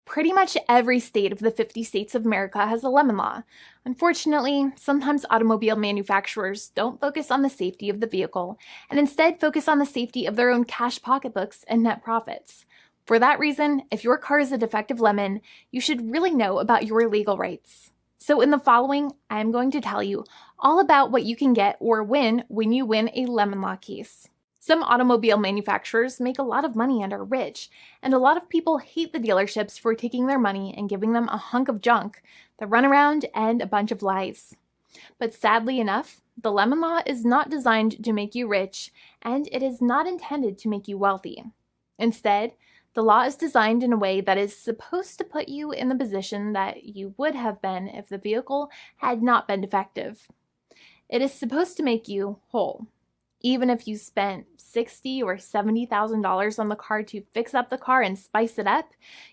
Pretty much every state of the 50 states of America has a lemon law. Unfortunately, sometimes automobile manufacturers don't focus on the safety of the vehicle and instead focus on the safety of their own cash pocketbooks and net profits. For that reason, if your car is a defective lemon, you should really know about your legal rights. So in the following, I am going to tell you all about what you can get or win when you win a lemon law case. Some automobile manufacturers make a lot of money and are rich, and a lot of people hate the dealerships for taking their money and giving them a hunk of junk, the runaround, and a bunch of lies. But sadly enough, the lemon law is not designed to make you rich, and it is not intended to make you wealthy. Instead, the law is designed in a way that is supposed to put you in the position that you would have been if the vehicle had not been defective. It is supposed to make you whole. Even if you spent $60,000 or $70,000 on the car to fix up the car and spice it up,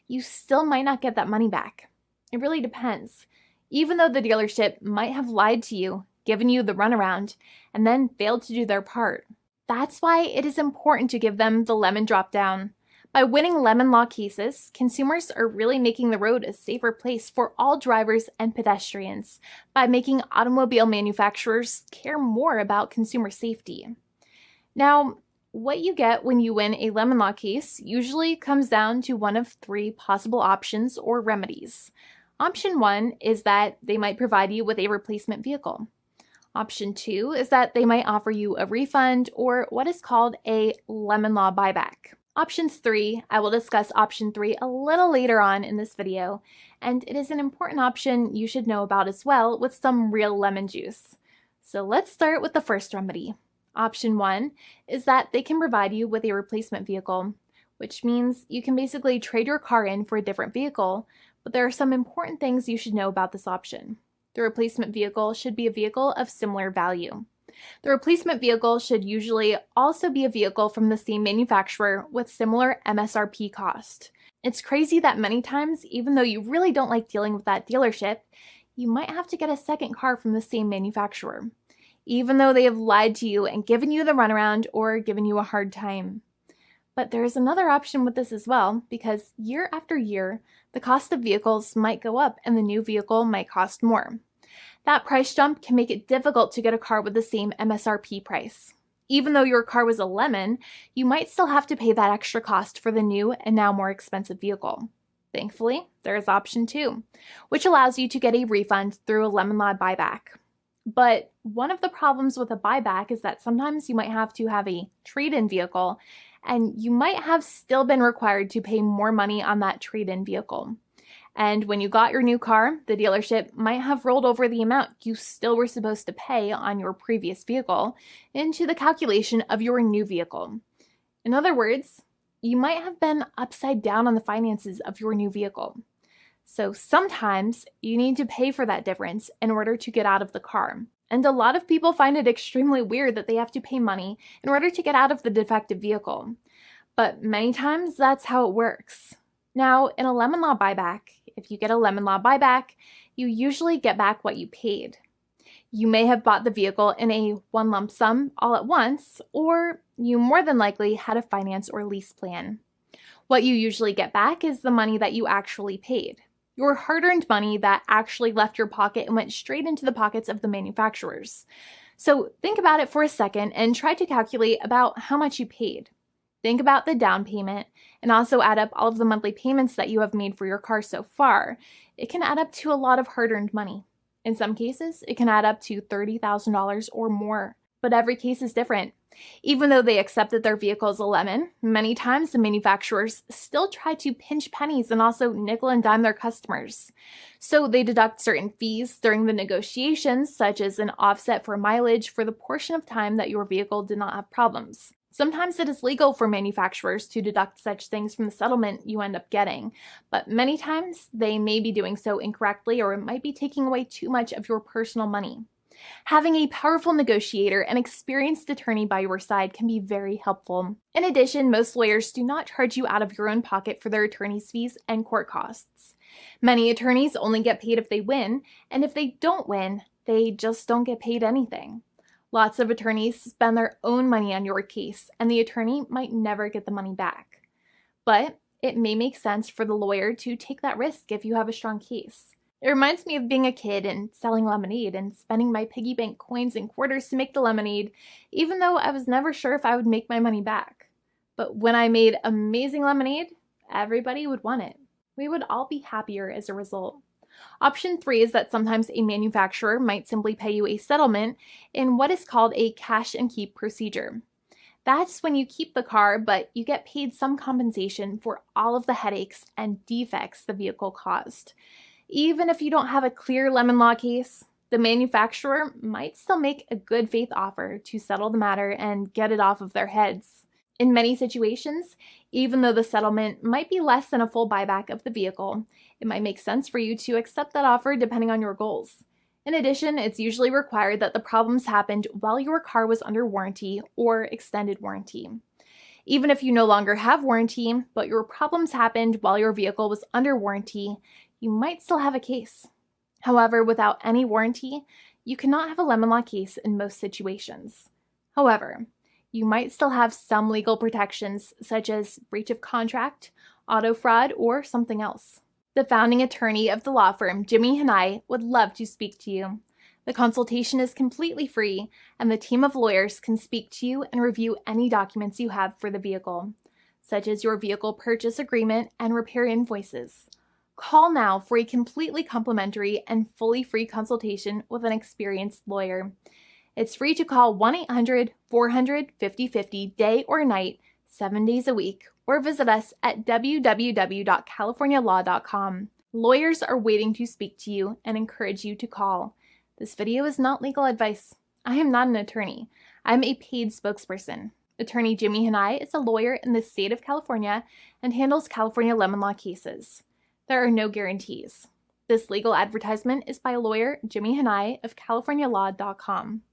you still might not get that money back. It really depends. Even though the dealership might have lied to you, given you the runaround, and then failed to do their part. That's why it is important to give them the lemon drop down. By winning lemon law cases, consumers are really making the road a safer place for all drivers and pedestrians by making automobile manufacturers care more about consumer safety. Now, what you get when you win a lemon law case usually comes down to one of three possible options or remedies. Option 1 is that they might provide you with a replacement vehicle. Option 2 is that they might offer you a refund or what is called a lemon law buyback. Options 3, I will discuss option 3 a little later on in this video, and it is an important option you should know about as well with some real lemon juice. So let's start with the first remedy. Option 1 is that they can provide you with a replacement vehicle, which means you can basically trade your car in for a different vehicle, but there are some important things you should know about this option. The replacement vehicle should be a vehicle of similar value. The replacement vehicle should usually also be a vehicle from the same manufacturer with similar MSRP cost. It's crazy that many times, even though you really don't like dealing with that dealership, you might have to get a second car from the same manufacturer, even though they have lied to you and given you the runaround or given you a hard time. But there is another option with this as well, because year after year, the cost of vehicles might go up and the new vehicle might cost more. That price jump can make it difficult to get a car with the same MSRP price. Even though your car was a lemon, you might still have to pay that extra cost for the new and now more expensive vehicle. Thankfully, there is option 2, which allows you to get a refund through a lemon law buyback. But one of the problems with a buyback is that sometimes you might have to have a trade-in vehicle, and you might have still been required to pay more money on that trade-in vehicle. And when you got your new car, the dealership might have rolled over the amount you still were supposed to pay on your previous vehicle into the calculation of your new vehicle. In other words, you might have been upside down on the finances of your new vehicle. So sometimes you need to pay for that difference in order to get out of the car. And a lot of people find it extremely weird that they have to pay money in order to get out of the defective vehicle. But many times that's how it works. Now, in a lemon law buyback, if you get a lemon law buyback, you usually get back what you paid. You may have bought the vehicle in a one lump sum all at once, or you more than likely had a finance or lease plan. What you usually get back is the money that you actually paid. Your hard-earned money that actually left your pocket and went straight into the pockets of the manufacturers. So think about it for a second and try to calculate about how much you paid. Think about the down payment and also add up all of the monthly payments that you have made for your car so far. It can add up to a lot of hard-earned money. In some cases, it can add up to $30,000 or more, but every case is different. Even though they accept that their vehicle is a lemon, many times the manufacturers still try to pinch pennies and also nickel and dime their customers. So they deduct certain fees during the negotiations, such as an offset for mileage for the portion of time that your vehicle did not have problems. Sometimes it is legal for manufacturers to deduct such things from the settlement you end up getting, but many times they may be doing so incorrectly or it might be taking away too much of your personal money. Having a powerful negotiator and experienced attorney by your side can be very helpful. In addition, most lawyers do not charge you out of your own pocket for their attorney's fees and court costs. Many attorneys only get paid if they win, and if they don't win, they just don't get paid anything. Lots of attorneys spend their own money on your case, and the attorney might never get the money back. But it may make sense for the lawyer to take that risk if you have a strong case. It reminds me of being a kid and selling lemonade and spending my piggy bank coins and quarters to make the lemonade, even though I was never sure if I would make my money back. But when I made amazing lemonade, everybody would want it. We would all be happier as a result. Option 3 is that sometimes a manufacturer might simply pay you a settlement in what is called a cash and keep procedure. That's when you keep the car, but you get paid some compensation for all of the headaches and defects the vehicle caused. Even if you don't have a clear lemon law case, the manufacturer might still make a good faith offer to settle the matter and get it off of their heads. In many situations, even though the settlement might be less than a full buyback of the vehicle, it might make sense for you to accept that offer depending on your goals. In addition, it's usually required that the problems happened while your car was under warranty or extended warranty. Even if you no longer have warranty, but your problems happened while your vehicle was under warranty, you might still have a case. However, without any warranty, you cannot have a lemon law case in most situations. However, you might still have some legal protections such as breach of contract, auto fraud, or something else. The founding attorney of the law firm, Jimmy and I, would love to speak to you. The consultation is completely free, and the team of lawyers can speak to you and review any documents you have for the vehicle, such as your vehicle purchase agreement and repair invoices. Call now for a completely complimentary and fully free consultation with an experienced lawyer. It's free to call 1-800-400-5050 day or night, 7 days a week, or visit us at www.californialaw.com. Lawyers are waiting to speak to you and encourage you to call. This video is not legal advice. I am not an attorney. I'm a paid spokesperson. Attorney Jimmy Hanai is a lawyer in the state of California and handles California lemon law cases. There are no guarantees. This legal advertisement is by lawyer Jimmy Hanai of CaliforniaLaw.com.